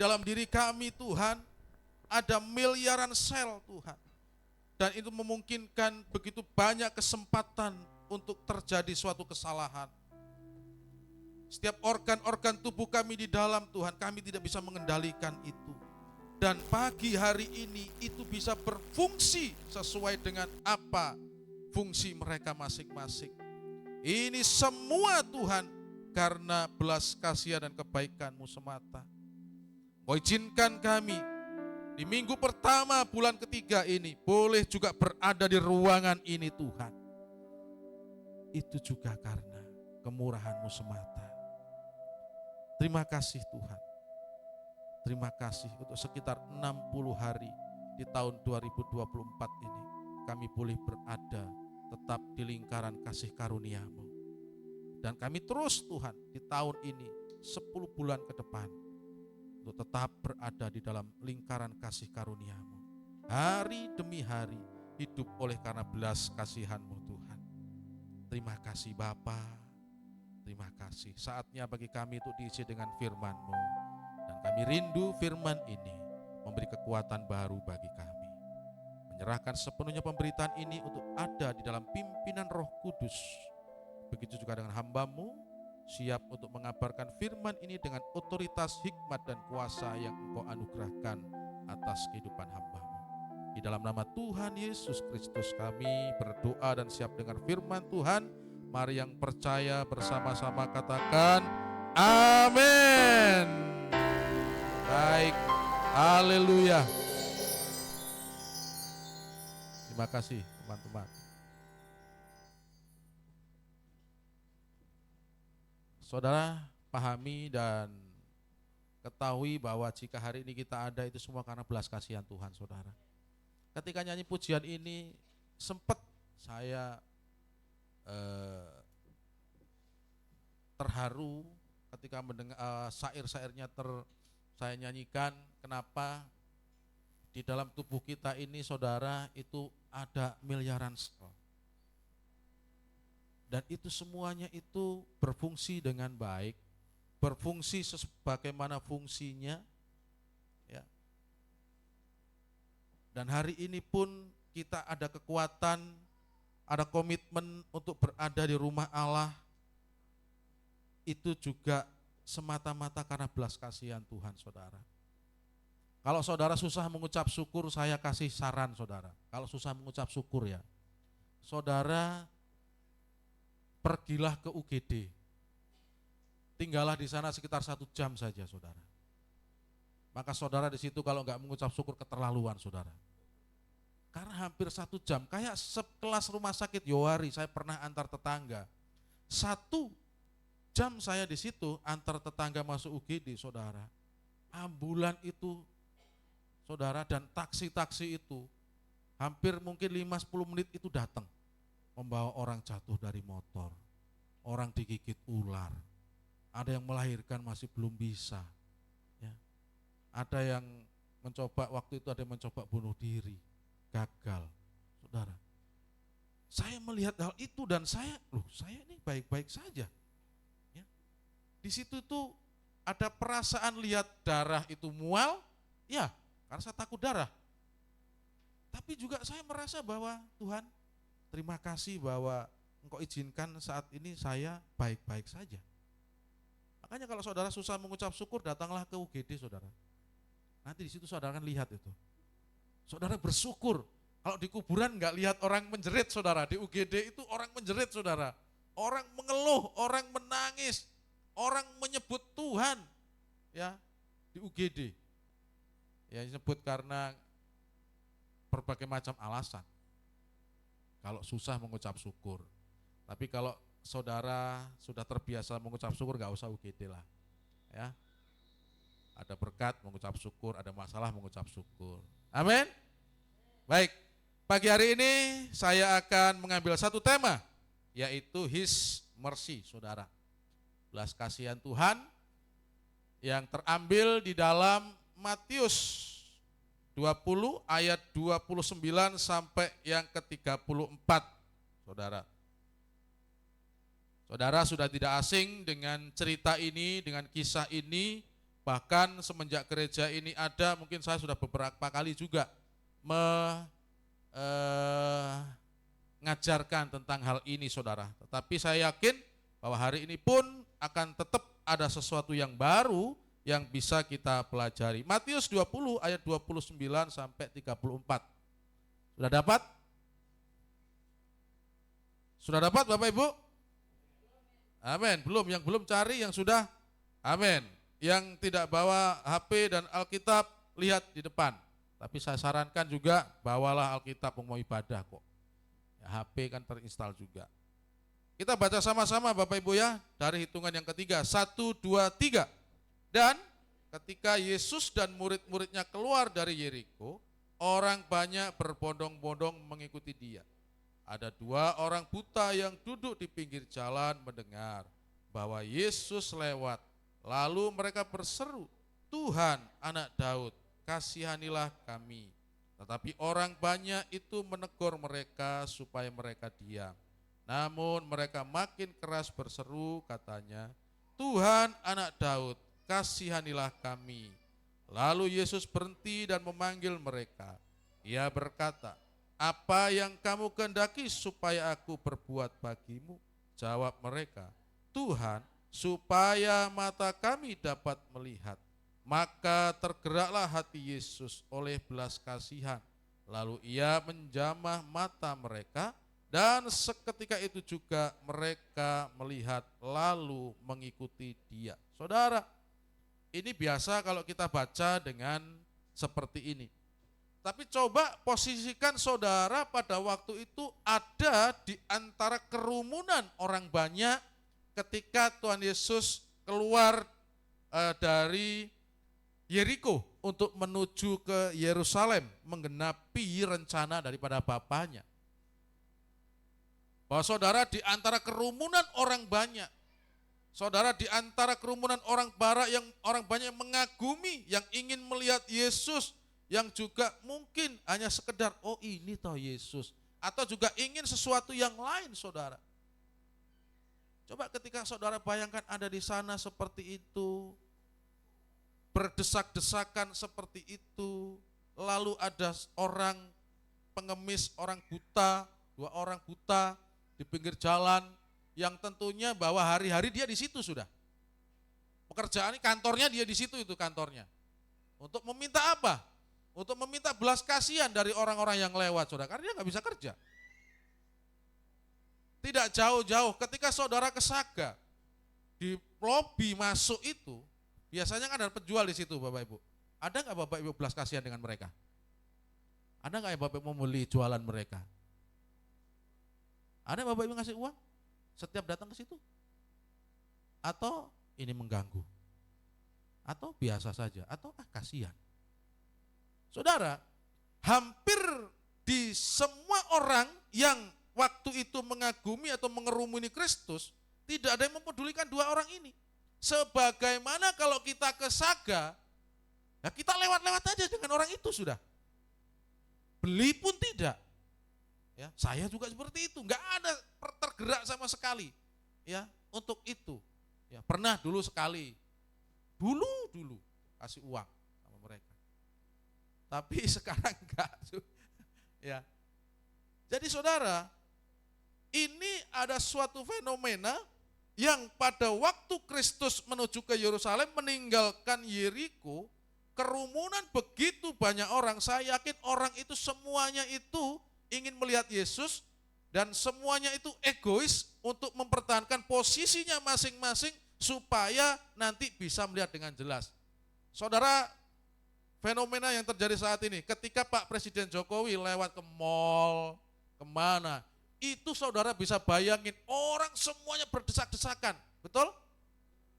Dalam diri kami Tuhan, ada miliaran sel Tuhan. Dan itu memungkinkan begitu banyak kesempatan untuk terjadi suatu kesalahan. Setiap organ-organ tubuh kami di dalam Tuhan, kami tidak bisa mengendalikan itu. Dan pagi hari ini itu bisa berfungsi sesuai dengan apa fungsi mereka masing-masing. Ini semua Tuhan karena belas kasihan dan kebaikan-Mu semata. Kau izinkan kami di minggu pertama bulan ketiga ini boleh juga berada di ruangan ini Tuhan. Itu juga karena kemurahan-Mu semata. Terima kasih Tuhan. Terima kasih untuk sekitar 60 hari di tahun 2024 ini kami boleh berada tetap di lingkaran kasih karunia-Mu. Dan kami terus Tuhan di tahun ini 10 bulan ke depan untuk tetap berada di dalam lingkaran kasih karunia-Mu. Hari demi hari hidup oleh karena belas kasihan-Mu Tuhan. Terima kasih Bapa, terima kasih. Saatnya bagi kami untuk diisi dengan firman-Mu. Dan kami rindu firman ini memberi kekuatan baru bagi kami. Menyerahkan sepenuhnya pemberitaan ini untuk ada di dalam pimpinan Roh Kudus. Begitu juga dengan hamba-Mu, siap untuk mengabarkan firman ini dengan otoritas, hikmat, dan kuasa yang Engkau anugerahkan atas kehidupan hamba-Mu. Di dalam nama Tuhan Yesus Kristus kami berdoa dan siap dengar firman Tuhan. Mari yang percaya bersama-sama katakan amin. Baik, haleluya. Terima kasih teman-teman. Saudara pahami dan ketahui bahwa jika hari ini kita ada itu semua karena belas kasihan Tuhan saudara. Ketika nyanyi pujian ini sempat saya terharu ketika mendengar syair-syairnya saya nyanyikan. Kenapa? Di dalam tubuh kita ini saudara itu ada miliaran sel. Dan itu semuanya itu berfungsi dengan baik, berfungsi sebagaimana fungsinya. Ya. Dan hari ini pun kita ada kekuatan, ada komitmen untuk berada di rumah Allah. Itu juga semata-mata karena belas kasihan Tuhan saudara. Kalau saudara susah mengucap syukur, saya kasih saran saudara. Kalau susah mengucap syukur ya, saudara pergilah ke UGD. Tinggallah di sana sekitar 1 jam saja saudara. Maka saudara di situ kalau enggak mengucap syukur keterlaluan saudara. Karena hampir 1 jam, kayak sekelas rumah sakit Yohari, saya pernah antar tetangga. 1 jam saya di situ antar tetangga masuk UGD saudara. Ambulan itu saudara dan taksi-taksi itu hampir mungkin 5-10 menit itu datang. Membawa orang jatuh dari motor, orang digigit ular, ada yang melahirkan masih belum bisa, ya. Ada yang mencoba, waktu itu ada yang mencoba bunuh diri, gagal, saudara. Saya melihat hal itu dan saya ini baik-baik saja. Ya. Di situ tuh ada perasaan lihat darah itu mual, ya, karena saya takut darah. Tapi juga saya merasa bahwa Tuhan, terima kasih bahwa Engkau izinkan saat ini saya baik-baik saja. Makanya kalau saudara susah mengucap syukur, datanglah ke UGD saudara. Nanti di situ saudara akan lihat itu. Saudara bersyukur. Kalau di kuburan enggak lihat orang menjerit saudara, di UGD itu orang menjerit saudara. Orang mengeluh, orang menangis, orang menyebut Tuhan. Ya, di UGD. Ya, disebut karena berbagai macam alasan. Kalau susah mengucap syukur. Tapi kalau saudara sudah terbiasa mengucap syukur, gak usah UGD lah. Ya. Ada berkat mengucap syukur, ada masalah mengucap syukur. Amin. Baik, pagi hari ini saya akan mengambil satu tema, yaitu His Mercy, saudara. Belas kasihan Tuhan yang terambil di dalam Matius 20 ayat 29 sampai yang ke-34, saudara. Saudara sudah tidak asing dengan cerita ini, dengan kisah ini, Bahkan semenjak gereja ini ada, mungkin saya sudah beberapa kali juga mengajarkan tentang hal ini saudara. Tetapi saya yakin bahwa hari ini pun akan tetap ada sesuatu yang baru yang bisa kita pelajari. Matius 20 ayat 29 sampai 34. Sudah dapat? Sudah dapat Bapak Ibu? Amin. Belum, yang belum cari, yang sudah, amin. Yang tidak bawa HP dan Alkitab, lihat di depan. Tapi saya sarankan juga, bawalah Alkitab mau ibadah kok. Ya, HP kan terinstal juga. Kita baca sama-sama Bapak Ibu ya, dari hitungan yang ketiga. 1, 2, 3. Dan ketika Yesus dan murid-muridnya keluar dari Yeriko, orang banyak berbondong-bondong mengikuti dia. Ada 2 orang buta yang duduk di pinggir jalan mendengar bahwa Yesus lewat. Lalu mereka berseru, Tuhan, Anak Daud, kasihanilah kami. Tetapi orang banyak itu menegur mereka supaya mereka diam. Namun mereka makin keras berseru, katanya, Tuhan, Anak Daud, kasihanilah kami. Lalu Yesus berhenti dan memanggil mereka. Ia berkata, apa yang kamu kehendaki supaya aku perbuat bagimu? Jawab mereka, Tuhan, supaya mata kami dapat melihat. Maka tergeraklah hati Yesus oleh belas kasihan. Lalu ia menjamah mata mereka, dan seketika itu juga mereka melihat lalu mengikuti dia. Saudara, ini biasa kalau kita baca dengan seperti ini. Tapi coba posisikan saudara pada waktu itu ada di antara kerumunan orang banyak ketika Tuhan Yesus keluar dari Yeriko untuk menuju ke Yerusalem menggenapi rencana daripada Bapaknya. Bahwa saudara di antara kerumunan orang banyak, saudara di antara kerumunan orang banyak yang mengagumi, yang ingin melihat Yesus, yang juga mungkin hanya sekedar, oh ini toh Yesus. Atau juga ingin sesuatu yang lain saudara. Coba ketika saudara bayangkan ada di sana seperti itu, berdesak-desakan seperti itu, lalu ada orang pengemis, orang buta, 2 orang buta di pinggir jalan, yang tentunya bahwa hari-hari dia di situ sudah. Pekerjaan kantornya dia di situ itu kantornya. Untuk meminta apa? Untuk meminta belas kasihan dari orang-orang yang lewat saudara, karena dia nggak bisa kerja. Tidak jauh-jauh ketika saudara ke Saga, di lobi masuk itu, biasanya kan ada penjual di situ Bapak Ibu. Ada nggak Bapak Ibu belas kasihan dengan mereka? Ada nggak yang Bapak Ibu mau beli jualan mereka? Ada Bapak Ibu ngasih uang setiap datang ke situ? Atau ini mengganggu? Atau biasa saja? Atau kasihan? Saudara, hampir di semua orang yang waktu itu mengagumi atau mengerumuni Kristus, tidak ada yang mempedulikan 2 orang ini. Sebagaimana kalau kita ke Saga, ya kita lewat-lewat aja dengan orang itu sudah. Beli pun tidak. Ya, saya juga seperti itu, enggak ada tergerak sama sekali. Ya, untuk itu. Ya, pernah dulu sekali. Dulu kasih uang sama mereka. Tapi sekarang enggak. Ya. Jadi saudara, ini ada suatu fenomena yang pada waktu Kristus menuju ke Yerusalem meninggalkan Yeriko, kerumunan begitu banyak orang, saya yakin orang itu semuanya itu ingin melihat Yesus dan semuanya itu egois untuk mempertahankan posisinya masing-masing supaya nanti bisa melihat dengan jelas. Saudara, fenomena yang terjadi saat ini, ketika Pak Presiden Jokowi lewat ke mall, kemana, itu saudara bisa bayangin orang semuanya berdesak-desakan, betul?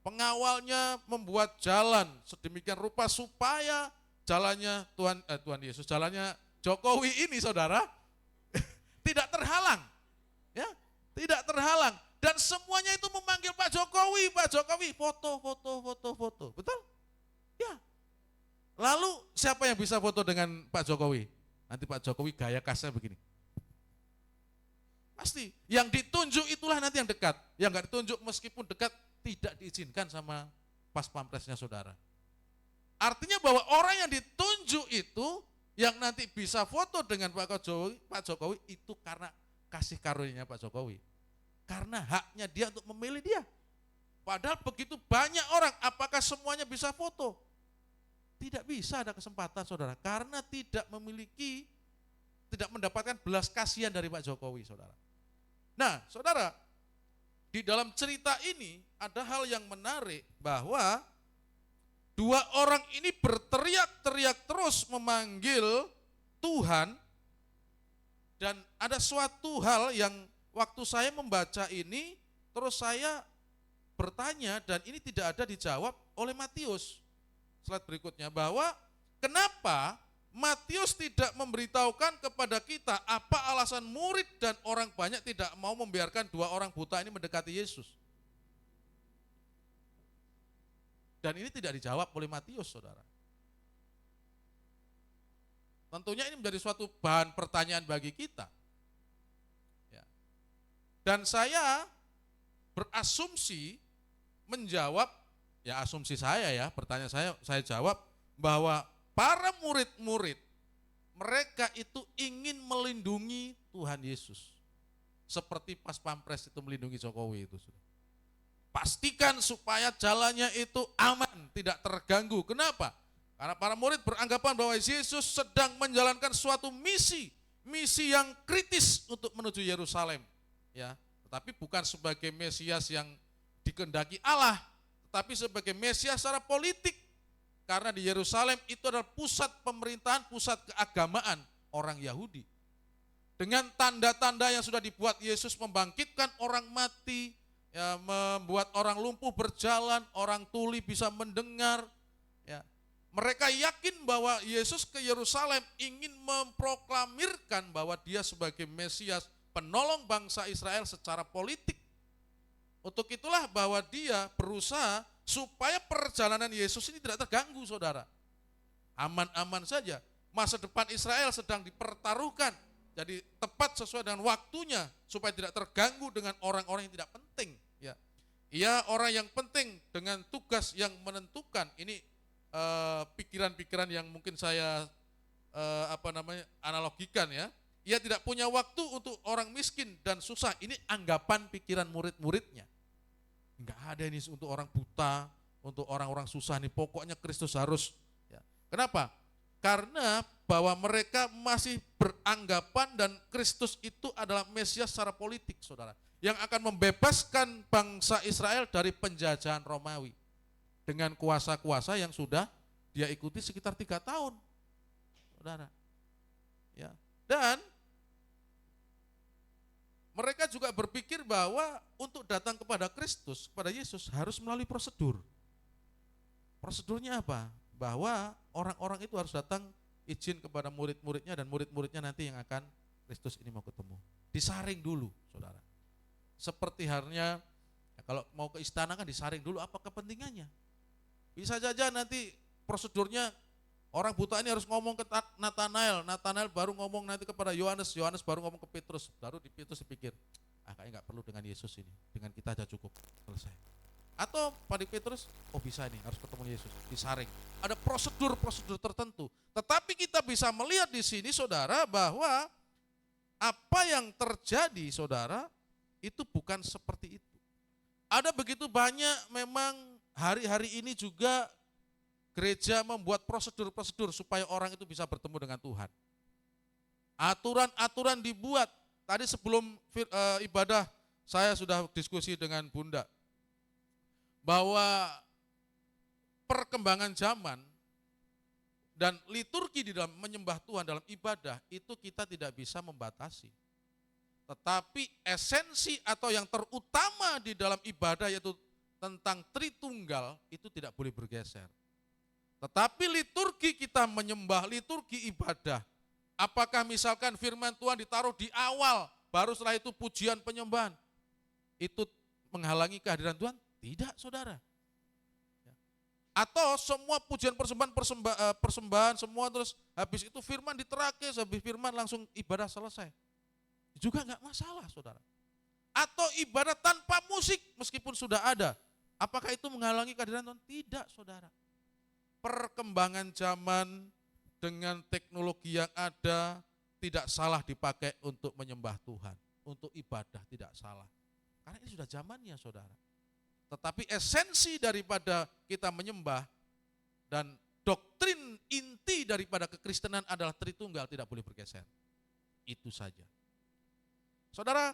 Pengawalnya membuat jalan sedemikian rupa supaya jalannya Tuhan Yesus, jalannya Jokowi ini saudara, tidak terhalang, ya, tidak terhalang. Dan semuanya itu memanggil Pak Jokowi, foto, betul? Ya. Lalu siapa yang bisa foto dengan Pak Jokowi? Nanti Pak Jokowi gaya khasnya begini. Pasti, yang ditunjuk itulah nanti yang dekat. Yang enggak ditunjuk meskipun dekat tidak diizinkan sama pas pampresnya saudara. Artinya bahwa orang yang ditunjuk itu, yang nanti bisa foto dengan Pak Jokowi itu karena kasih karunia Pak Jokowi. Karena haknya dia untuk memilih dia. Padahal begitu banyak orang, apakah semuanya bisa foto? Tidak bisa ada kesempatan saudara, karena tidak mendapatkan belas kasihan dari Pak Jokowi saudara. Nah saudara, di dalam cerita ini ada hal yang menarik bahwa dua orang ini berteriak-teriak terus memanggil Tuhan, dan ada suatu hal yang waktu saya membaca ini, terus saya bertanya dan ini tidak ada dijawab oleh Matius. Slide berikutnya, bahwa kenapa Matius tidak memberitahukan kepada kita apa alasan murid dan orang banyak tidak mau membiarkan dua orang buta ini mendekati Yesus. Dan ini tidak dijawab oleh Matius, saudara. Tentunya ini menjadi suatu bahan pertanyaan bagi kita. Ya. Dan saya berasumsi menjawab, ya asumsi saya ya, pertanyaan saya jawab bahwa para murid-murid mereka itu ingin melindungi Tuhan Yesus. Seperti pas Pampres itu melindungi Jokowi itu. Pastikan supaya jalannya itu aman, tidak terganggu. Kenapa? Karena para murid beranggapan bahwa Yesus sedang menjalankan suatu misi yang kritis untuk menuju Yerusalem. Ya, tetapi bukan sebagai Mesias yang dikehendaki Allah, tetapi sebagai Mesias secara politik. Karena di Yerusalem itu adalah pusat pemerintahan, pusat keagamaan orang Yahudi. Dengan tanda-tanda yang sudah dibuat Yesus membangkitkan orang mati, ya, membuat orang lumpuh berjalan, orang tuli bisa mendengar. Ya. Mereka yakin bahwa Yesus ke Yerusalem ingin memproklamirkan bahwa dia sebagai Mesias, penolong bangsa Israel secara politik. Untuk itulah bahwa dia berusaha supaya perjalanan Yesus ini tidak terganggu, saudara. Aman-aman saja. Masa depan Israel sedang dipertaruhkan. Jadi tepat sesuai dengan waktunya supaya tidak terganggu dengan orang-orang yang tidak penting. Ya, ia orang yang penting dengan tugas yang menentukan. Ini pikiran-pikiran yang mungkin saya analogikan ya. Ia tidak punya waktu untuk orang miskin dan susah. Ini anggapan pikiran murid-muridnya. Enggak ada ini untuk orang buta, untuk orang-orang susah nih. Pokoknya Kristus harus. Ya. Kenapa? Karena bahwa mereka masih beranggapan dan Kristus itu adalah Mesias secara politik, saudara. Yang akan membebaskan bangsa Israel dari penjajahan Romawi. Dengan kuasa-kuasa yang sudah dia ikuti sekitar 3 tahun. Saudara. Ya. Dan mereka juga berpikir bahwa untuk datang kepada Kristus, kepada Yesus harus melalui prosedur. Prosedurnya apa? Bahwa orang-orang itu harus datang izin kepada murid-muridnya dan murid-muridnya nanti yang akan Kristus ini mau ketemu. Disaring dulu, saudara. Seperti halnya ya kalau mau ke istana kan disaring dulu apa kepentingannya. Bisa saja nanti prosedurnya orang buta ini harus ngomong ke Natanael baru ngomong nanti kepada Yohanes baru ngomong ke Petrus, baru di Petrus dipikir, kayaknya nggak perlu dengan Yesus ini, dengan kita aja cukup, selesai. Atau pada Petrus, bisa ini, harus ketemu Yesus, disaring. Ada prosedur-prosedur tertentu. Tetapi kita bisa melihat di sini saudara bahwa apa yang terjadi saudara, itu bukan seperti itu. Ada begitu banyak memang hari-hari ini juga gereja membuat prosedur-prosedur supaya orang itu bisa bertemu dengan Tuhan. Aturan-aturan dibuat. Tadi sebelum ibadah saya sudah diskusi dengan Bunda bahwa perkembangan zaman dan liturgi di dalam menyembah Tuhan dalam ibadah itu kita tidak bisa membatasi. Tetapi esensi atau yang terutama di dalam ibadah yaitu tentang Tritunggal itu tidak boleh bergeser. Tetapi liturgi kita menyembah, liturgi ibadah. Apakah misalkan firman Tuhan ditaruh di awal, baru setelah itu pujian penyembahan. Itu menghalangi kehadiran Tuhan? Tidak, saudara. Atau semua pujian persembahan semua terus habis itu firman diterakis, habis firman langsung ibadah selesai. Juga enggak masalah, saudara. Atau ibadah tanpa musik meskipun sudah ada. Apakah itu menghalangi kehadiran Tuhan? Tidak, saudara. perkembangan zaman dengan teknologi yang ada tidak salah dipakai untuk menyembah Tuhan, untuk ibadah tidak salah. Karena ini sudah zamannya, saudara. Tetapi esensi daripada kita menyembah dan doktrin inti daripada kekristenan adalah Tritunggal, tidak boleh bergeser. Itu saja. Saudara,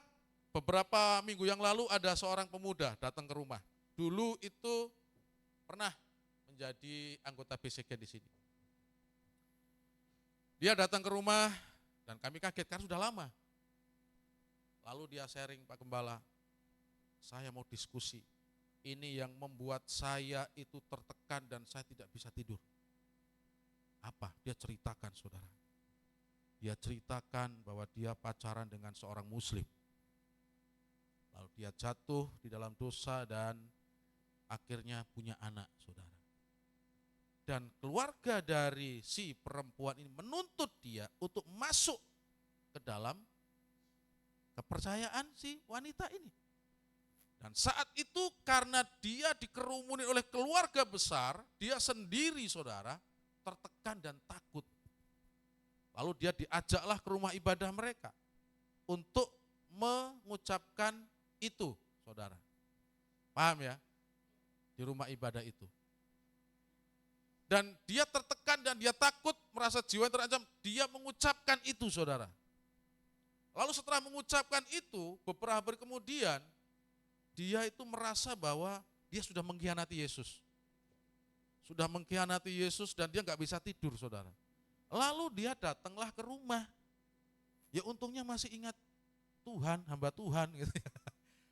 beberapa minggu yang lalu ada seorang pemuda datang ke rumah. Dulu itu pernah menjadi anggota BCG di sini. Dia datang ke rumah dan kami kaget karena sudah lama. Lalu dia sharing, Pak Gembala, saya mau diskusi. Ini yang membuat saya itu tertekan dan saya tidak bisa tidur. Apa? Dia ceritakan, saudara. Dia ceritakan bahwa dia pacaran dengan seorang muslim. Lalu dia jatuh di dalam dosa dan akhirnya punya anak, saudara. Dan keluarga dari si perempuan ini menuntut dia untuk masuk ke dalam kepercayaan si wanita ini. Dan saat itu karena dia dikerumuni oleh keluarga besar, dia sendiri, saudara, tertekan dan takut. Lalu dia diajaklah ke rumah ibadah mereka untuk mengucapkan itu, saudara. Paham ya? Di rumah ibadah itu. Dan dia tertekan dan dia takut, merasa jiwa terancam, dia mengucapkan itu, saudara. Lalu setelah mengucapkan itu, beberapa hari kemudian, dia itu merasa bahwa dia sudah mengkhianati Yesus. Sudah mengkhianati Yesus dan dia nggak bisa tidur, saudara. Lalu dia datanglah ke rumah. Ya untungnya masih ingat Tuhan, hamba Tuhan gitu ya.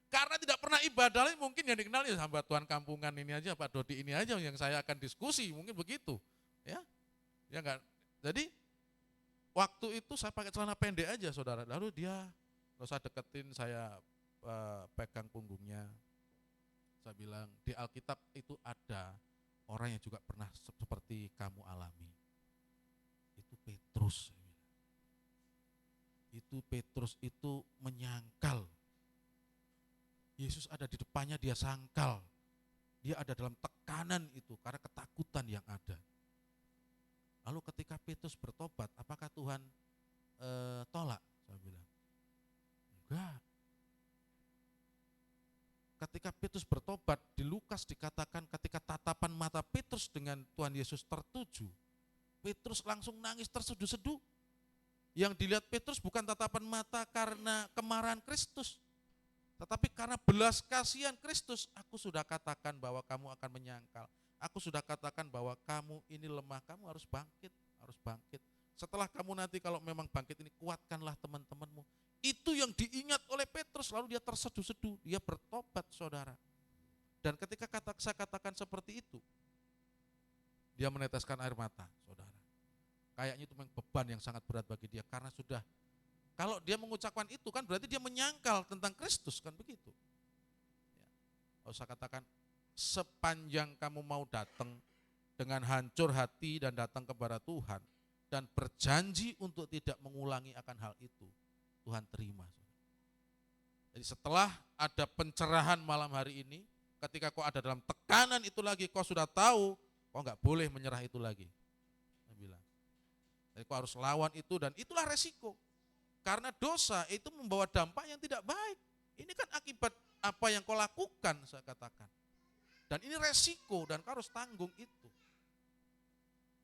Karena tidak pernah ibadah, mungkin yang dikenal ya hamba Tuhan kampungan ini aja, Pak Dodi ini aja yang saya akan diskusi, mungkin begitu. Ya enggak. Jadi waktu itu saya pakai celana pendek aja, saudara. Lalu dia, kalau saya deketin, saya pegang punggungnya. Saya bilang, di Alkitab itu ada orang yang juga pernah seperti kamu alami. Itu Petrus. Itu Petrus itu menyangkal. Yesus ada di depannya, dia sangkal. Dia ada dalam tekanan itu karena ketakutan yang ada. Lalu ketika Petrus bertobat, apakah Tuhan tolak? Saya bilang, enggak. Ketika Petrus bertobat, di Lukas dikatakan ketika tatapan mata Petrus dengan Tuhan Yesus tertuju, Petrus langsung nangis terseduh-seduh. Yang dilihat Petrus bukan tatapan mata karena kemarahan Kristus, tetapi karena belas kasihan Kristus. Aku sudah katakan bahwa kamu akan menyangkal. Aku sudah katakan bahwa kamu ini lemah, kamu harus bangkit, harus bangkit. Setelah kamu nanti kalau memang bangkit ini, kuatkanlah teman-temanmu. Itu yang diingat oleh Petrus, lalu dia terseduh-seduh, dia bertobat, saudara. Dan ketika saya katakan seperti itu, dia meneteskan air mata, saudara. Kayaknya itu memang beban yang sangat berat bagi dia, karena sudah, kalau dia mengucapkan itu kan berarti dia menyangkal tentang Kristus, kan begitu. Ya. Lalu saya katakan, sepanjang kamu mau datang dengan hancur hati dan datang kepada Tuhan, dan berjanji untuk tidak mengulangi akan hal itu, Tuhan terima. Jadi setelah ada pencerahan malam hari ini, ketika kau ada dalam tekanan itu lagi, kau sudah tahu, kau nggak boleh menyerah itu lagi. Saya bilang. Jadi kau harus lawan itu, dan itulah resiko. Karena dosa itu membawa dampak yang tidak baik. Ini kan akibat apa yang kau lakukan, saya katakan. Dan ini resiko dan kau harus tanggung itu.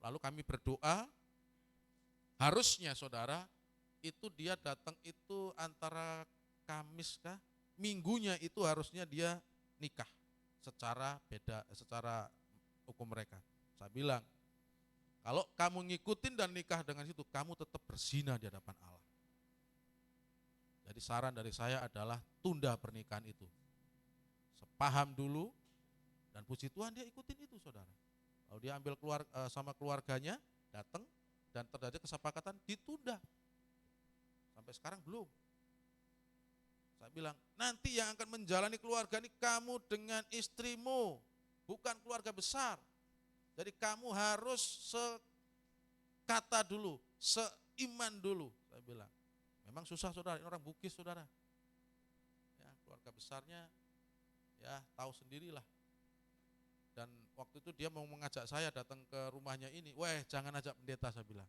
Lalu kami berdoa, harusnya saudara, itu dia datang itu antara Kamis kah? Minggunya itu harusnya dia nikah secara beda, secara hukum mereka. Saya bilang, kalau kamu ngikutin dan nikah dengan situ, kamu tetap berzina di hadapan Allah. Jadi saran dari saya adalah tunda pernikahan itu. Sepaham dulu, dan puji Tuhan dia ikutin itu, saudara. Lalu dia ambil sama keluarganya, datang, dan terjadi kesepakatan ditunda. Sampai sekarang belum. Saya bilang, nanti yang akan menjalani keluarga ini kamu dengan istrimu, bukan keluarga besar. Jadi kamu harus sekata dulu, seiman dulu, saya bilang. Memang susah, saudara, ini orang Bugis, saudara. Ya, keluarga besarnya ya tahu sendirilah. Dan waktu itu dia mau mengajak saya datang ke rumahnya ini, weh jangan ajak pendeta, saya bilang.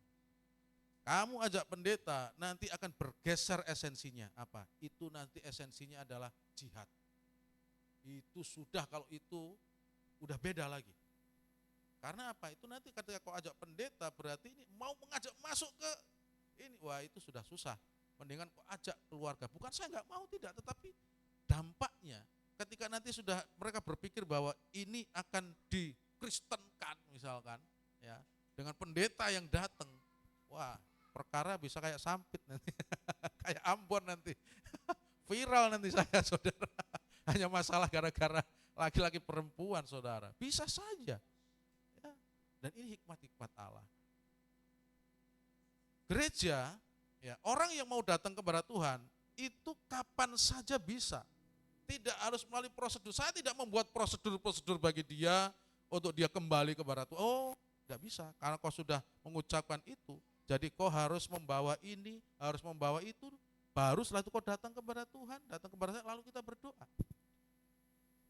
Kamu ajak pendeta, nanti akan bergeser esensinya. Apa? Itu nanti esensinya adalah jihad. Itu sudah, kalau itu udah beda lagi. Karena apa? Itu nanti ketika kau ajak pendeta, berarti ini mau mengajak masuk ke ini. Wah itu sudah susah. Mendingan kau ajak keluarga. Bukan saya nggak mau, tidak. Tetapi dampaknya ketika nanti sudah mereka berpikir bahwa ini akan dikristenkan misalkan, ya, dengan pendeta yang datang, wah perkara bisa kayak Sampit nanti, kayak Ambon nanti, viral nanti saya saudara, hanya masalah gara-gara laki-laki perempuan saudara, bisa saja, ya. Dan ini hikmat-hikmat Allah. Gereja, ya, orang yang mau datang kepada Tuhan itu kapan saja bisa. Tidak harus melalui prosedur. Saya tidak membuat prosedur-prosedur bagi dia untuk dia kembali kepada Tuhan. Oh, tidak bisa. Karena kau sudah mengucapkan itu, jadi kau harus membawa ini, harus membawa itu. Baru setelah itu kau datang kepada Tuhan, datang kepada saya, lalu kita berdoa.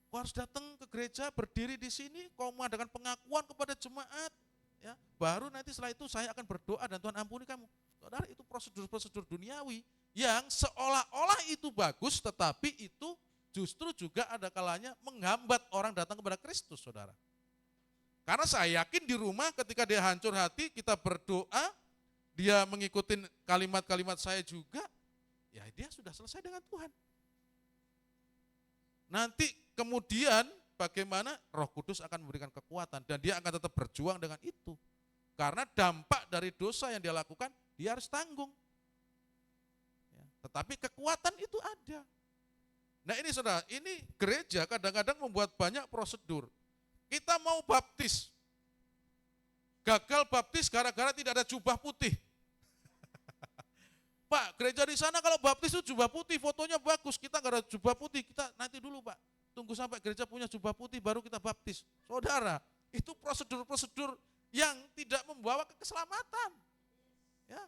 Kau harus datang ke gereja, berdiri di sini, kau mengadakan pengakuan kepada jemaat. Ya, baru nanti setelah itu saya akan berdoa dan Tuhan ampuni kamu. Saudara, itu prosedur-prosedur duniawi yang seolah-olah itu bagus, tetapi itu justru juga ada kalanya menghambat orang datang kepada Kristus, saudara. Karena saya yakin di rumah ketika dia hancur hati, kita berdoa, dia mengikuti kalimat-kalimat saya juga, ya dia sudah selesai dengan Tuhan. Nanti kemudian bagaimana Roh Kudus akan memberikan kekuatan dan dia akan tetap berjuang dengan itu. Karena dampak dari dosa yang dia lakukan, dia harus tanggung. Ya, tetapi kekuatan itu ada. Nah ini saudara, ini gereja kadang-kadang membuat banyak prosedur. Kita mau baptis, gagal baptis gara-gara tidak ada jubah putih. Pak, gereja di sana kalau baptis itu jubah putih, fotonya bagus, kita nggak ada jubah putih, kita nanti dulu Pak, tunggu sampai gereja punya jubah putih baru kita baptis. Saudara, itu prosedur-prosedur yang tidak membawa keselamatan. Ya.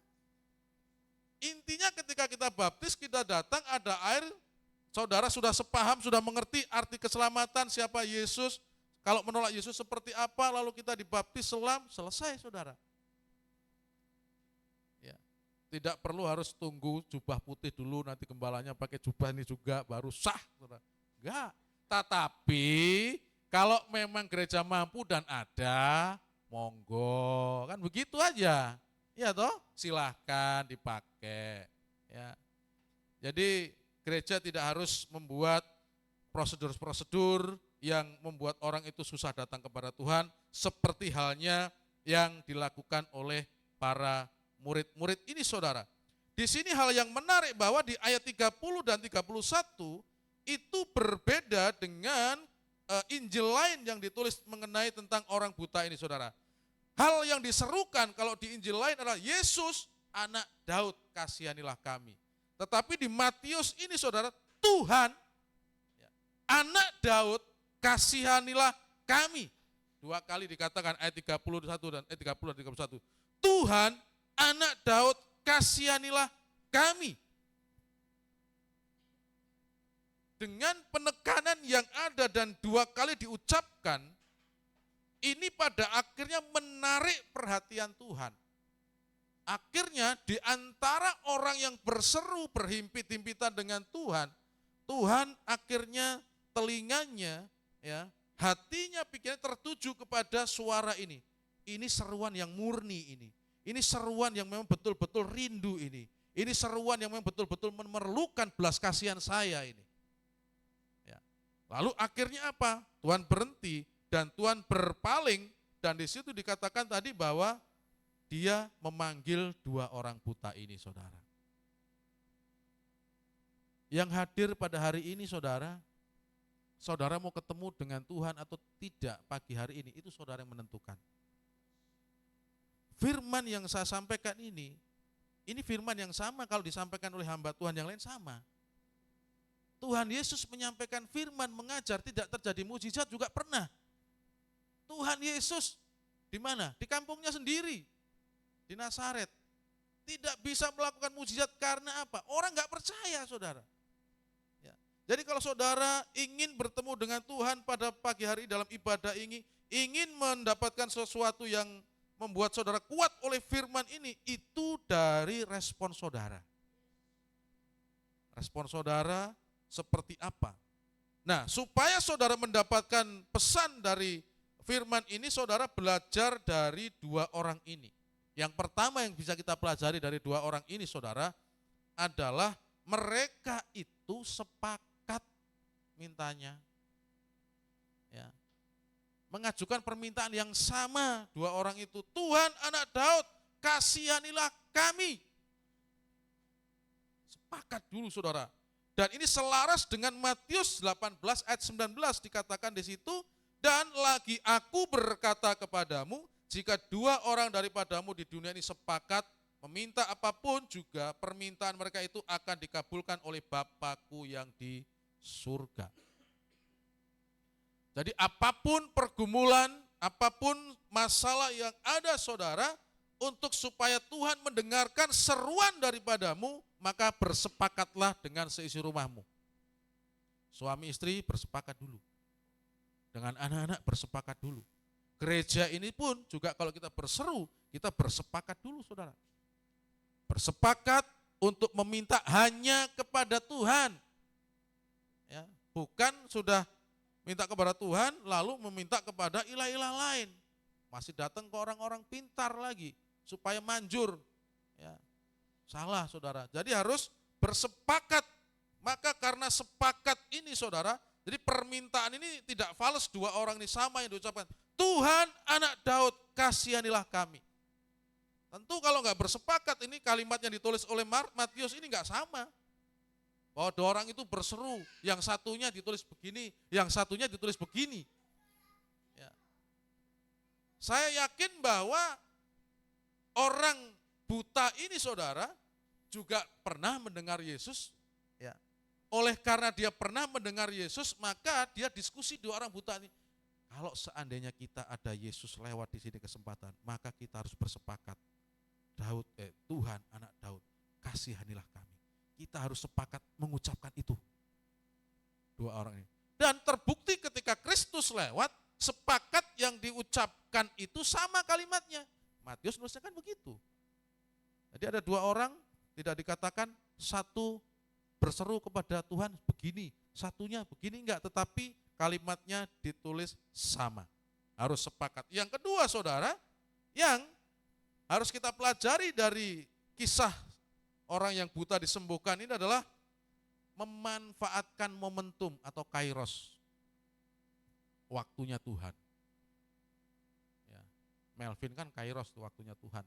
Intinya ketika kita baptis, kita datang ada air, saudara sudah sepaham, sudah mengerti arti keselamatan, siapa Yesus, kalau menolak Yesus seperti apa, lalu kita dibaptis, selam, selesai saudara. Ya. Tidak perlu harus tunggu jubah putih dulu, nanti gembalanya pakai jubah ini juga, baru sah. Saudara. Enggak, tetapi kalau memang gereja mampu dan ada, monggo, kan begitu aja. Ya toh, silahkan dipakai. Ya. Jadi gereja tidak harus membuat prosedur-prosedur yang membuat orang itu susah datang kepada Tuhan, seperti halnya yang dilakukan oleh para murid-murid ini saudara. Di sini hal yang menarik bahwa di ayat 30 dan 31 itu berbeda dengan Injil lain yang ditulis mengenai tentang orang buta ini saudara. Hal yang diserukan kalau di Injil lain adalah Yesus anak Daud kasihanilah kami. Tetapi di Matius ini saudara, Tuhan anak Daud kasihanilah kami. Dua kali dikatakan ayat 31 dan ayat 30 dan 31. Tuhan anak Daud kasihanilah kami. Dengan penekanan yang ada dan dua kali diucapkan, ini pada akhirnya menarik perhatian Tuhan. Akhirnya di antara orang yang berseru berhimpit-himpitan dengan Tuhan, Tuhan akhirnya telinganya, ya, hatinya, pikirannya tertuju kepada suara ini. Ini seruan yang murni ini. Ini seruan yang memang betul-betul rindu ini. Ini seruan yang memang betul-betul memerlukan belas kasihan saya ini. Ya. Lalu akhirnya apa? Tuhan berhenti dan Tuhan berpaling dan di situ dikatakan tadi bahwa dia memanggil dua orang buta ini saudara. Yang hadir pada hari ini saudara, saudara mau ketemu dengan Tuhan atau tidak pagi hari ini, itu saudara yang menentukan. Firman yang saya sampaikan ini firman yang sama kalau disampaikan oleh hamba Tuhan yang lain sama. Tuhan Yesus menyampaikan firman, mengajar, tidak terjadi mujizat juga pernah. Tuhan Yesus di mana? Di kampungnya sendiri, di Nazaret. Tidak bisa melakukan mujizat karena apa? Orang nggak percaya saudara. Ya. Jadi kalau saudara ingin bertemu dengan Tuhan pada pagi hari dalam ibadah ini, ingin mendapatkan sesuatu yang membuat saudara kuat oleh firman ini, itu dari respon saudara. Respon saudara seperti apa? Nah, supaya saudara mendapatkan pesan dari firman ini, saudara belajar dari dua orang ini. Yang pertama yang bisa kita pelajari dari dua orang ini, saudara, adalah mereka itu sepakat mintanya, ya, mengajukan permintaan yang sama. Dua orang itu, Tuhan Anak Daud, kasihanilah kami. Sepakat dulu saudara. Dan ini selaras dengan Matius 18 ayat 19 dikatakan di situ, dan lagi aku berkata kepadamu, jika dua orang daripadamu di dunia ini sepakat meminta apapun, juga permintaan mereka itu akan dikabulkan oleh Bapakku yang di surga. Jadi apapun pergumulan, apapun masalah yang ada saudara, untuk supaya Tuhan mendengarkan seruan daripadamu, maka bersepakatlah dengan seisi rumahmu. Suami istri bersepakat dulu. Dengan anak-anak bersepakat dulu. Gereja ini pun juga kalau kita berseru, kita bersepakat dulu saudara. Bersepakat untuk meminta hanya kepada Tuhan. Ya, bukan sudah minta kepada Tuhan lalu meminta kepada ilah-ilah lain. Masih datang ke orang-orang pintar lagi supaya manjur. Ya, salah saudara. Jadi harus bersepakat. Maka karena sepakat ini saudara, jadi permintaan ini tidak fals, dua orang ini sama yang diucapkan. Tuhan Anak Daud, kasihanilah kami. Tentu kalau nggak bersepakat, ini kalimat yang ditulis oleh Matius ini nggak sama. Bahwa dua orang itu berseru, yang satunya ditulis begini, yang satunya ditulis begini. Ya. Saya yakin bahwa orang buta ini saudara juga pernah mendengar Yesus. Ya. Oleh karena dia pernah mendengar Yesus, maka dia diskusi dua orang buta ini. Kalau seandainya kita ada Yesus lewat di sini kesempatan, maka kita harus bersepakat. Tuhan Anak Daud, kasihanilah kami. Kita harus sepakat mengucapkan itu. Dua orang ini. Dan terbukti ketika Kristus lewat, sepakat yang diucapkan itu sama kalimatnya. Matius nulisnya kan begitu. Jadi ada dua orang, tidak dikatakan satu berseru kepada Tuhan begini, satunya begini enggak, tetapi kalimatnya ditulis sama. Harus sepakat. Yang kedua saudara, yang harus kita pelajari dari kisah orang yang buta disembuhkan ini adalah memanfaatkan momentum atau kairos. Waktunya Tuhan. Ya. Melvin kan kairos itu waktunya Tuhan.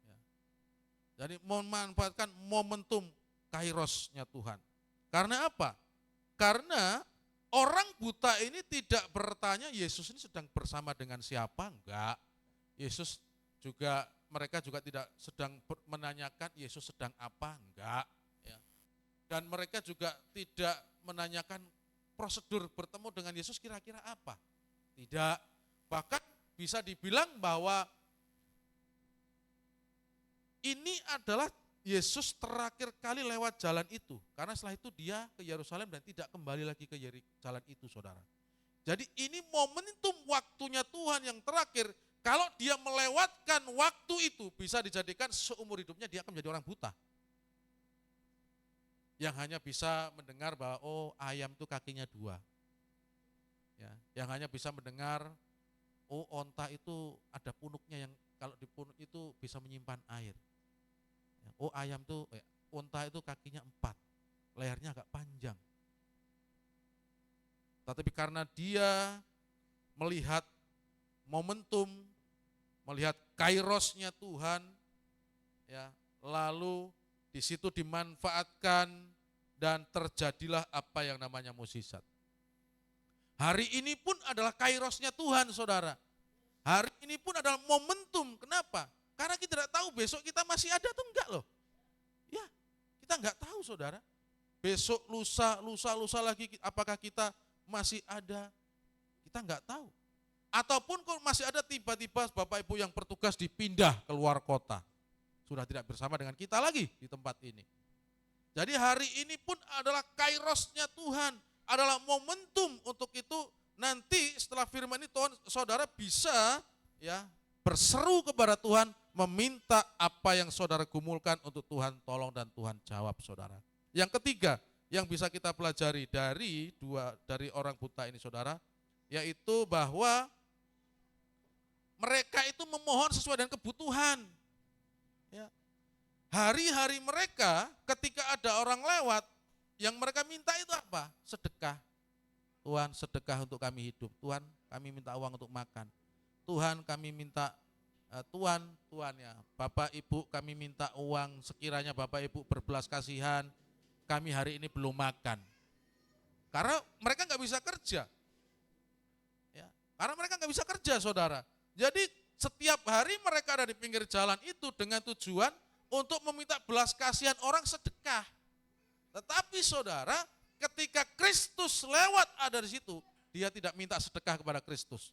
Ya. Jadi memanfaatkan momentum kairosnya Tuhan. Karena apa? Karena orang buta ini tidak bertanya Yesus ini sedang bersama dengan siapa, enggak. Yesus juga, mereka juga tidak sedang menanyakan Yesus sedang apa, enggak. Ya. Dan mereka juga tidak menanyakan prosedur bertemu dengan Yesus kira-kira apa. Tidak. Bahkan bisa dibilang bahwa ini adalah Yesus terakhir kali lewat jalan itu. Karena setelah itu dia ke Yerusalem dan tidak kembali lagi ke jalan itu saudara. Jadi ini momentum waktunya Tuhan yang terakhir. Kalau dia melewatkan waktu itu, bisa dijadikan seumur hidupnya dia akan menjadi orang buta. Yang hanya bisa mendengar bahwa oh ayam itu kakinya dua. Ya, yang hanya bisa mendengar oh onta itu ada punuknya yang kalau di punuk itu bisa menyimpan air. Ya, oh ayam itu, onta itu kakinya 4, lehernya agak panjang. Tetapi karena dia melihat momentum, melihat kairosnya Tuhan, ya, lalu di situ dimanfaatkan dan terjadilah apa yang namanya mukjizat. Hari ini pun adalah kairosnya Tuhan, saudara. Hari ini pun adalah momentum. Kenapa? Karena kita tidak tahu besok kita masih ada atau enggak loh. Ya, kita enggak tahu saudara. Besok, lusa lagi apakah kita masih ada? Kita enggak tahu. Ataupun kalau masih ada tiba-tiba Bapak Ibu yang bertugas dipindah ke luar kota. Sudah tidak bersama dengan kita lagi di tempat ini. Jadi hari ini pun adalah kairosnya Tuhan, adalah momentum untuk itu. Nanti setelah firman ini Tuhan, saudara bisa ya berseru kepada Tuhan, meminta apa yang saudara gumulkan untuk Tuhan tolong dan Tuhan jawab saudara. Yang ketiga yang bisa kita pelajari dari orang buta ini saudara, yaitu bahwa mereka itu memohon sesuai dengan kebutuhan. Ya. Hari-hari mereka ketika ada orang lewat, yang mereka minta itu apa? Sedekah. Tuhan, sedekah untuk kami hidup. Tuhan, kami minta uang untuk makan. Tuhan, kami minta Tuhan ya, Bapak Ibu kami minta uang, sekiranya Bapak Ibu berbelas kasihan, kami hari ini belum makan. Karena mereka nggak bisa kerja. Ya, karena mereka nggak bisa kerja saudara. Jadi setiap hari mereka ada di pinggir jalan itu dengan tujuan untuk meminta belas kasihan orang, sedekah. Tetapi saudara, ketika Kristus lewat ada di situ, dia tidak minta sedekah kepada Kristus.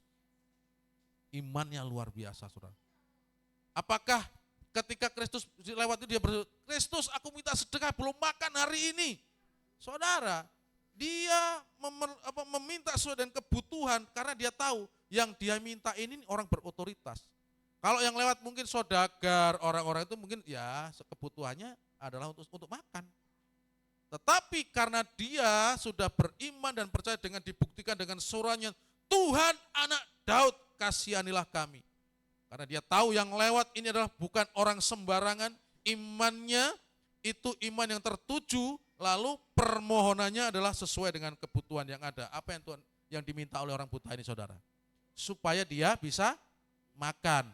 Imannya luar biasa saudara. Apakah ketika Kristus lewat itu dia berkata, Kristus aku minta sedekah belum makan hari ini. Saudara, dia meminta sesuai dengan kebutuhan karena dia tahu yang dia minta ini orang berotoritas. Kalau yang lewat mungkin saudagar, orang-orang itu mungkin ya kebutuhannya adalah untuk makan. Tetapi karena dia sudah beriman dan percaya dengan dibuktikan dengan suaranya, Tuhan anak Daud kasihanilah kami. Karena dia tahu yang lewat ini adalah bukan orang sembarangan, imannya itu iman yang tertuju, lalu permohonannya adalah sesuai dengan kebutuhan yang ada. Apa yang diminta oleh orang buta ini saudara? Supaya dia bisa makan.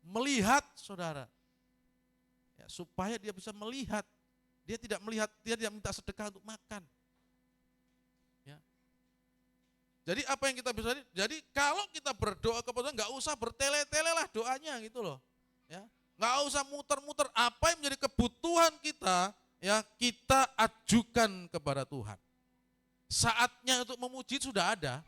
Melihat saudara. Ya, supaya dia bisa melihat. Dia tidak melihat, dia tidak minta sedekah untuk makan. Ya. Jadi apa yang kita bisa, jadi kalau kita berdoa kepada Tuhan, nggak usah bertele-tele lah doanya gitu loh. Ya. Nggak usah muter-muter, apa yang menjadi kebutuhan kita, ya kita ajukan kepada Tuhan. Saatnya untuk memuji sudah ada,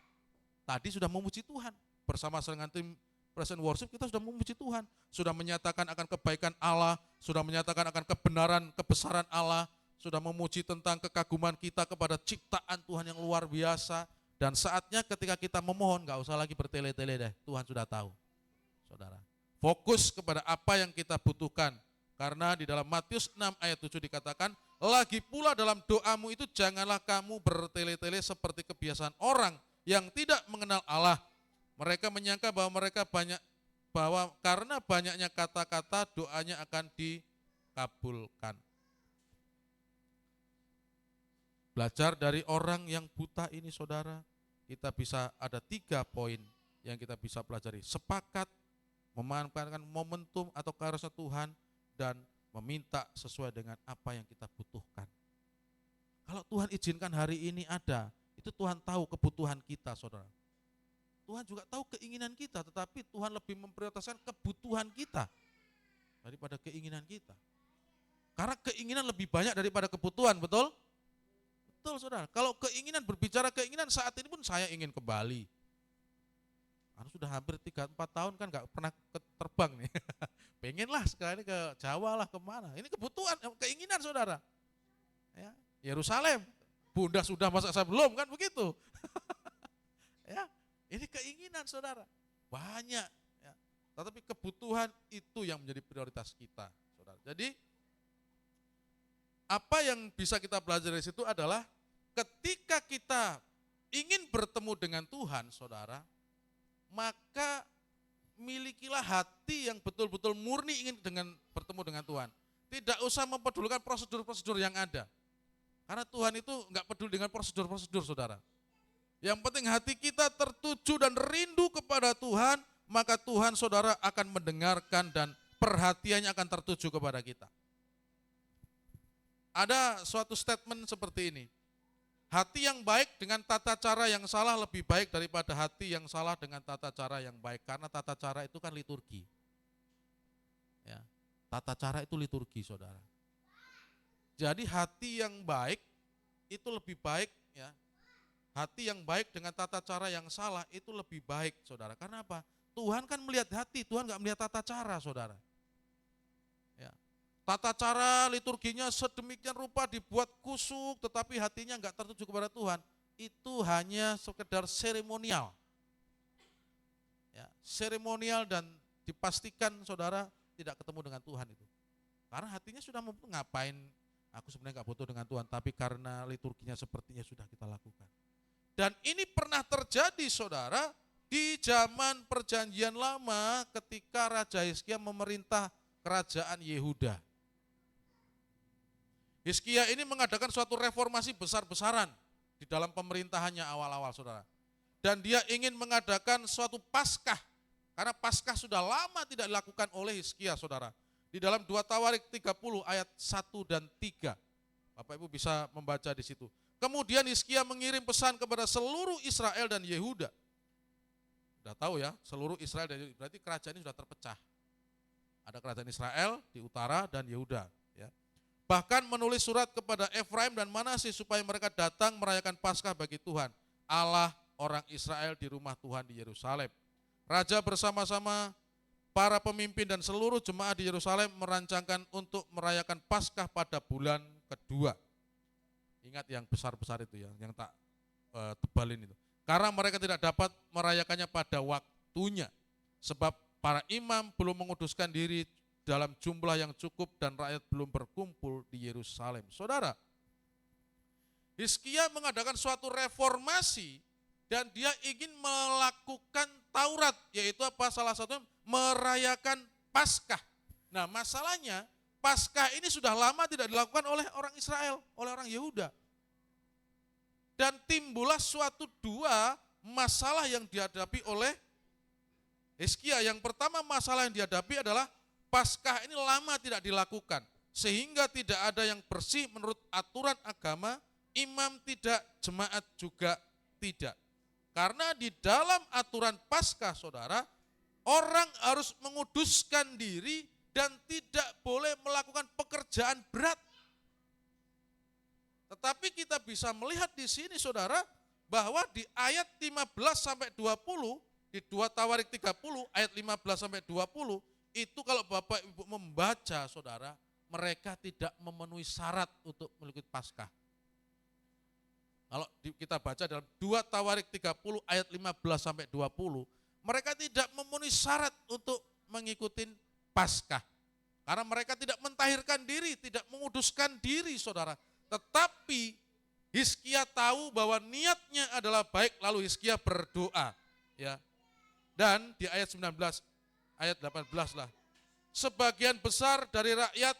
tadi sudah memuji Tuhan. Bersama dengan tim Present Worship kita sudah memuji Tuhan, sudah menyatakan akan kebaikan Allah, sudah menyatakan akan kebenaran, kebesaran Allah, sudah memuji tentang kekaguman kita kepada ciptaan Tuhan yang luar biasa. Dan saatnya ketika kita memohon, gak usah lagi bertele-tele deh, Tuhan sudah tahu. Saudara, fokus kepada apa yang kita butuhkan. Karena di dalam Matius 6 ayat 7 dikatakan, lagi pula dalam doamu itu janganlah kamu bertele-tele seperti kebiasaan orang yang tidak mengenal Allah. Mereka menyangka bahwa karena banyaknya kata-kata doanya akan dikabulkan. Belajar dari orang yang buta ini saudara, kita bisa ada 3 poin yang kita bisa pelajari. Sepakat, memanfaatkan momentum atau karunia Tuhan, dan meminta sesuai dengan apa yang kita butuhkan. Kalau Tuhan izinkan hari ini ada, itu Tuhan tahu kebutuhan kita saudara. Tuhan juga tahu keinginan kita, tetapi Tuhan lebih memprioritaskan kebutuhan kita daripada keinginan kita. Karena keinginan lebih banyak daripada kebutuhan, betul? Betul saudara, kalau keinginan, berbicara keinginan saat ini pun saya ingin ke Bali. Sudah hampir 3-4 tahun kan gak pernah terbang nih. Pengenlah sekali ke Jawa lah, kemana. Ini kebutuhan, keinginan saudara. Ya, Yerusalem, Bunda sudah masa saya belum kan begitu. Ya. Ini keinginan saudara, banyak. Ya. Tetapi kebutuhan itu yang menjadi prioritas kita, saudara. Jadi apa yang bisa kita belajar dari situ adalah ketika kita ingin bertemu dengan Tuhan, saudara, maka milikilah hati yang betul-betul murni ingin bertemu dengan Tuhan. Tidak usah mempedulikan prosedur-prosedur yang ada, karena Tuhan itu nggak peduli dengan prosedur-prosedur, saudara. Yang penting hati kita tertuju dan rindu kepada Tuhan, maka Tuhan saudara akan mendengarkan dan perhatiannya akan tertuju kepada kita. Ada suatu statement seperti ini, hati yang baik dengan tata cara yang salah lebih baik daripada hati yang salah dengan tata cara yang baik, karena tata cara itu kan liturgi. Ya, tata cara itu liturgi saudara. Jadi hati yang baik itu lebih baik, ya. Hati yang baik dengan tata cara yang salah itu lebih baik saudara. Karena apa? Tuhan kan melihat hati, Tuhan gak melihat tata cara saudara. Ya. Tata cara liturginya sedemikian rupa dibuat kusuk, tetapi hatinya enggak tertuju kepada Tuhan. Itu hanya sekedar seremonial. Ya, seremonial dan dipastikan saudara tidak ketemu dengan Tuhan itu. Karena hatinya sudah ngapain, aku sebenarnya enggak butuh dengan Tuhan, tapi karena liturginya sepertinya sudah kita lakukan. Dan ini pernah terjadi saudara di zaman perjanjian lama ketika Raja Hizkia memerintah kerajaan Yehuda. Hizkia ini mengadakan suatu reformasi besar-besaran di dalam pemerintahannya awal-awal saudara. Dan dia ingin mengadakan suatu Paskah, karena Paskah sudah lama tidak dilakukan oleh Hizkia saudara. Di dalam 2 Tawarik 30 ayat 1 dan 3, Bapak Ibu bisa membaca di situ. Kemudian Hizkia mengirim pesan kepada seluruh Israel dan Yehuda. Sudah tahu ya, seluruh Israel dan Yehuda, berarti kerajaan ini sudah terpecah. Ada kerajaan Israel di utara dan Yehuda. Ya. Bahkan menulis surat kepada Efraim dan Manasye supaya mereka datang merayakan Paskah bagi Tuhan, Allah orang Israel di rumah Tuhan di Yerusalem. Raja bersama-sama para pemimpin dan seluruh jemaat di Yerusalem merancangkan untuk merayakan Paskah pada bulan kedua. Ingat yang besar-besar itu ya, yang tak tebalin itu. Karena mereka tidak dapat merayakannya pada waktunya, sebab para imam belum menguduskan diri dalam jumlah yang cukup dan rakyat belum berkumpul di Yerusalem. Saudara, Hizkia mengadakan suatu reformasi dan dia ingin melakukan Taurat, yaitu apa? Salah satunya merayakan Paskah. Nah, masalahnya Paskah ini sudah lama tidak dilakukan oleh orang Israel, oleh orang Yehuda. Dan timbullah suatu dua masalah yang dihadapi oleh Hizkia. Yang pertama masalah yang dihadapi adalah Paskah ini lama tidak dilakukan, sehingga tidak ada yang bersih menurut aturan agama, imam tidak, jemaat juga tidak. Karena di dalam aturan Paskah saudara, orang harus menguduskan diri dan tidak boleh melakukan pekerjaan berat. Tetapi kita bisa melihat di sini saudara, bahwa di ayat 15 sampai 20, di 2 Tawarik 30 ayat 15 sampai 20, itu kalau Bapak Ibu membaca saudara, mereka tidak memenuhi syarat untuk mengikuti Paskah. Kalau kita baca dalam 2 Tawarik 30 ayat 15 sampai 20, mereka tidak memenuhi syarat untuk mengikuti Paskah. Karena mereka tidak mentahirkan diri, tidak menguduskan diri saudara. Tetapi Hizkia tahu bahwa niatnya adalah baik, lalu Hizkia berdoa. Ya. Dan di ayat 19, ayat 18 lah. Sebagian besar dari rakyat,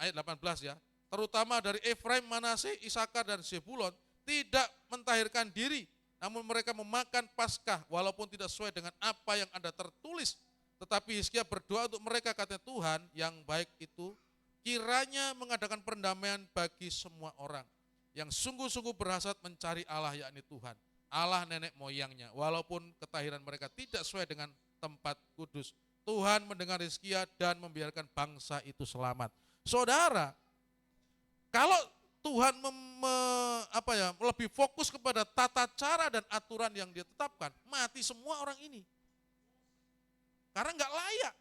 ayat 18 ya, terutama dari Efraim, Manasye, Isakar dan Zebulon, tidak mentahirkan diri, namun mereka memakan Paskah walaupun tidak sesuai dengan apa yang ada tertulis. Tetapi Hizkia berdoa untuk mereka, kata Tuhan yang baik itu kiranya mengadakan perdamaian bagi semua orang yang sungguh-sungguh berhasrat mencari Allah, yakni Tuhan, Allah nenek moyangnya, walaupun ketahiran mereka tidak sesuai dengan tempat kudus. Tuhan mendengar Hizkia dan membiarkan bangsa itu selamat. Saudara, kalau Tuhan lebih fokus kepada tata cara dan aturan yang dia tetapkan, mati semua orang ini. Karena enggak layak.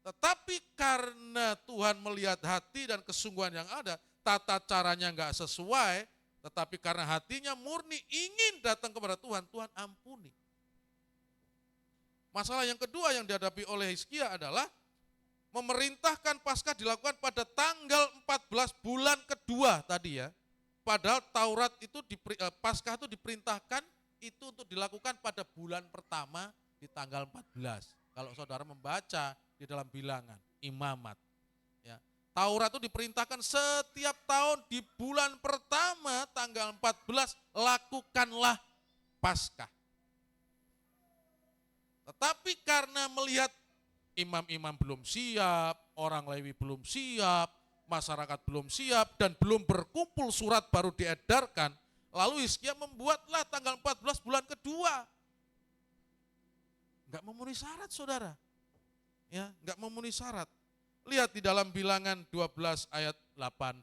Tetapi karena Tuhan melihat hati dan kesungguhan yang ada, tata caranya enggak sesuai, tetapi karena hatinya murni ingin datang kepada Tuhan, Tuhan ampuni. Masalah yang kedua yang dihadapi oleh Hizkia adalah memerintahkan Paskah dilakukan pada tanggal 14 bulan kedua tadi ya. Padahal Taurat itu, Paskah itu diperintahkan itu untuk dilakukan pada bulan pertama di tanggal 14. Kalau saudara membaca di dalam bilangan, imamat. Ya. Taurat itu diperintahkan setiap tahun di bulan pertama tanggal 14 lakukanlah Paskah. Tetapi karena melihat imam-imam belum siap, orang Lewi belum siap, masyarakat belum siap, dan belum berkumpul surat baru diedarkan, lalu Hizkia membuatlah tanggal 14 bulan kedua. Enggak memenuhi syarat saudara. Ya, enggak memenuhi syarat. Lihat di dalam bilangan 12 ayat 18,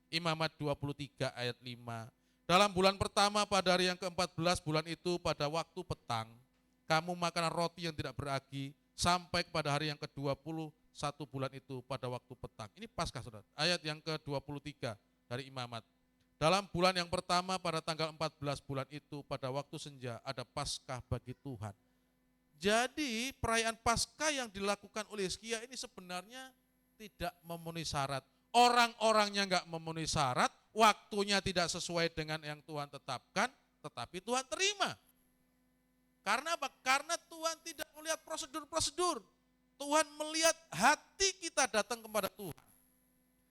imamat 23 ayat 5. Dalam bulan pertama pada hari yang ke-14 bulan itu pada waktu petang, kamu makan roti yang tidak beragi sampai kepada hari yang ke-20 1 bulan itu pada waktu petang. Ini Paskah, saudara. Ayat yang ke-23 dari Imamat. Dalam bulan yang pertama pada tanggal 14 bulan itu pada waktu senja ada Paskah bagi Tuhan. Jadi perayaan Paskah yang dilakukan oleh Hizkia ini sebenarnya tidak memenuhi syarat. Orang-orangnya enggak memenuhi syarat, waktunya tidak sesuai dengan yang Tuhan tetapkan, tetapi Tuhan terima. Karena apa? Karena Tuhan tidak melihat prosedur-prosedur. Tuhan melihat hati kita datang kepada Tuhan.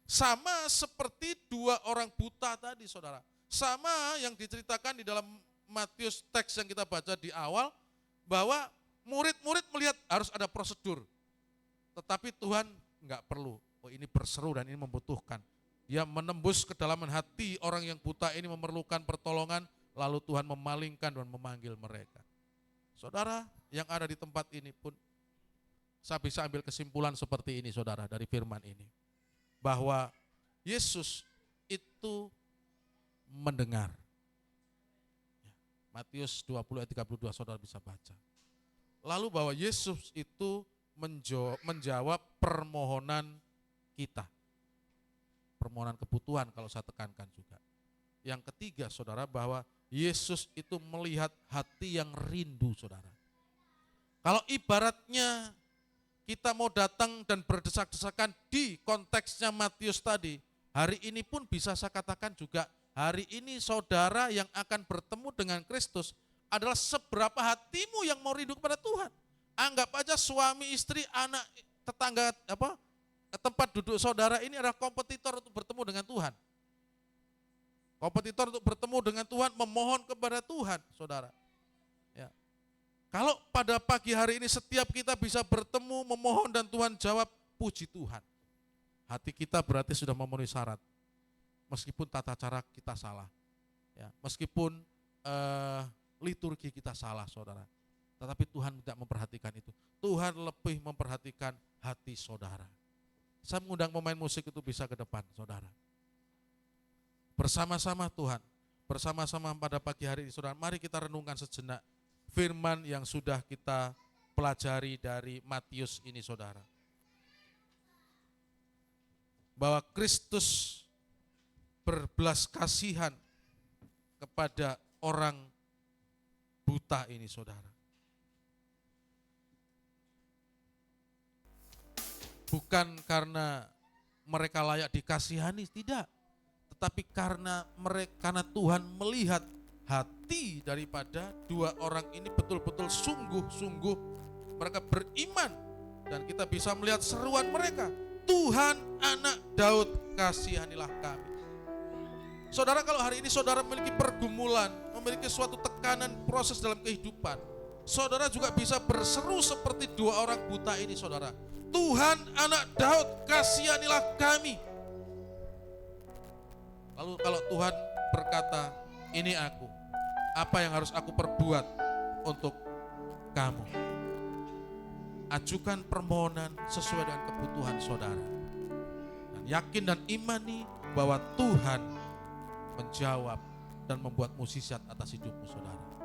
Sama seperti 2 orang buta tadi, saudara. Sama yang diceritakan di dalam Matius teks yang kita baca di awal, bahwa murid-murid melihat harus ada prosedur. Tetapi Tuhan enggak perlu. Oh, ini berseru dan ini membutuhkan. Dia menembus kedalaman hati orang yang buta ini memerlukan pertolongan, lalu Tuhan memalingkan dan memanggil mereka. Saudara yang ada di tempat ini pun, saya bisa ambil kesimpulan seperti ini, saudara, dari firman ini. Bahwa Yesus itu mendengar. Matius 20 ayat 32, saudara bisa baca. Lalu bahwa Yesus itu menjawab permohonan kita. Permohonan kebutuhan kalau saya tekankan juga. Yang ketiga, saudara, bahwa Yesus itu melihat hati yang rindu, saudara. Kalau ibaratnya kita mau datang dan berdesak-desakan di konteksnya Matius tadi, hari ini pun bisa saya katakan juga, hari ini saudara yang akan bertemu dengan Kristus adalah seberapa hatimu yang mau rindu kepada Tuhan. Anggap aja suami, istri, anak, tetangga, tempat duduk saudara ini adalah kompetitor untuk bertemu dengan Tuhan. Kompetitor untuk bertemu dengan Tuhan, memohon kepada Tuhan, saudara. Ya. Kalau pada pagi hari ini setiap kita bisa bertemu, memohon dan Tuhan jawab, puji Tuhan. Hati kita berarti sudah memenuhi syarat. Meskipun tata cara kita salah. Ya. Meskipun liturgi kita salah, saudara. Tetapi Tuhan tidak memperhatikan itu. Tuhan lebih memperhatikan hati saudara. Saya mengundang pemain musik itu bisa ke depan, saudara. Bersama-sama Tuhan, bersama-sama pada pagi hari ini, saudara, mari kita renungkan sejenak firman yang sudah kita pelajari dari Matius ini, saudara. Bahwa Kristus berbelas kasihan kepada orang buta ini, saudara. Bukan karena mereka layak dikasihani, tidak. Tetapi karena Tuhan melihat hati daripada 2 orang ini betul-betul sungguh-sungguh mereka beriman. Dan kita bisa melihat seruan mereka, Tuhan anak Daud kasihanilah kami. Saudara, kalau hari ini saudara memiliki pergumulan, memiliki suatu tekanan proses dalam kehidupan, saudara juga bisa berseru seperti 2 orang buta ini, saudara. Tuhan anak Daud kasihanilah kami. Lalu kalau Tuhan berkata, ini aku, apa yang harus aku perbuat untuk kamu? Ajukan permohonan sesuai dengan kebutuhan saudara. Dan yakin dan imani bahwa Tuhan menjawab dan membuat mukjizat atas hidupmu, saudara.